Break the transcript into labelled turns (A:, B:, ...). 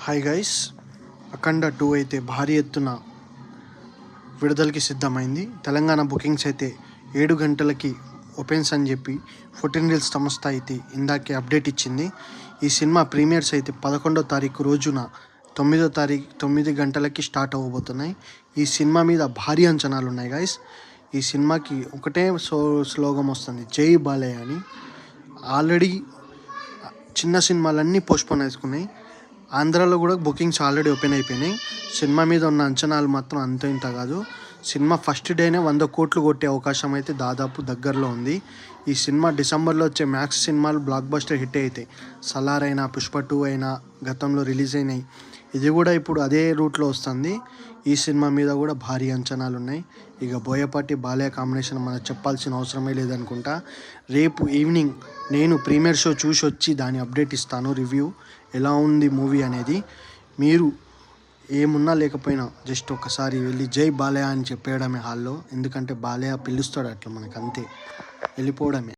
A: Hi guys, అఖండ 2 అయితే భారీ ఎత్తున విడుదలకి సిద్ధమైంది. తెలంగాణ బుకింగ్స్ అయితే 7 గంటలకి ఓపెన్స్ అని చెప్పి 14 రీల్స్ సంస్థ అయితే ఇందాకే అప్డేట్ ఇచ్చింది. ఈ సినిమా ప్రీమియర్స్ అయితే 11వ తారీఖు రోజున 9 గంటలకి స్టార్ట్ అవ్వబోతున్నాయి. ఈ సినిమా మీద భారీ అంచనాలు ఉన్నాయి గైస్. ఈ సినిమాకి ఒకటే స్లోగన్ వస్తుంది, జై బాలయ్య అని. ఆల్రెడీ చిన్న సినిమాలన్నీ పోస్ట్పోన్ చేసుకున్నాయి. ఆంధ్రాలో కూడా బుకింగ్స్ ఆల్రెడీ ఓపెన్ అయిపోయినాయి. సినిమా మీద ఉన్న అంచనాలు మాత్రం అంత ఇంత కాదు. సినిమా ఫస్ట్ డేనే 100 కోట్లు కొట్టే అవకాశం అయితే దాదాపు దగ్గరలో ఉంది. ఈ సినిమా డిసెంబర్లో వచ్చే మ్యాక్స్ సినిమాలు బ్లాక్ బస్టర్ హిట్ అవుతాయి. సలార్ అయినా, పుష్ప 2 అయినా గతంలో రిలీజ్ అయినాయి. ఇది కూడా ఇప్పుడు అదే రూట్లో వస్తుంది. ఈ సినిమా మీద కూడా భారీ అంచనాలు ఉన్నాయి. ఇక బోయపాటి బాలయ్య కాంబినేషన్ మనకు చెప్పాల్సిన అవసరమే లేదనుకుంటా. రేపు ఈవినింగ్ నేను ప్రీమియర్ షో చూసి వచ్చి దాని అప్డేట్ ఇస్తాను, రివ్యూ ఎలా ఉంది మూవీ అనేది. మీరు ఏమున్నా లేకపోయినా జస్ట్ ఒకసారి వెళ్ళి జై బాలయ్య అని చెప్పేయడమే హాల్లో. ఎందుకంటే బాలయ్య పిలుస్తాడు అట్లా, మనకు అంతే, వెళ్ళిపోవడమే.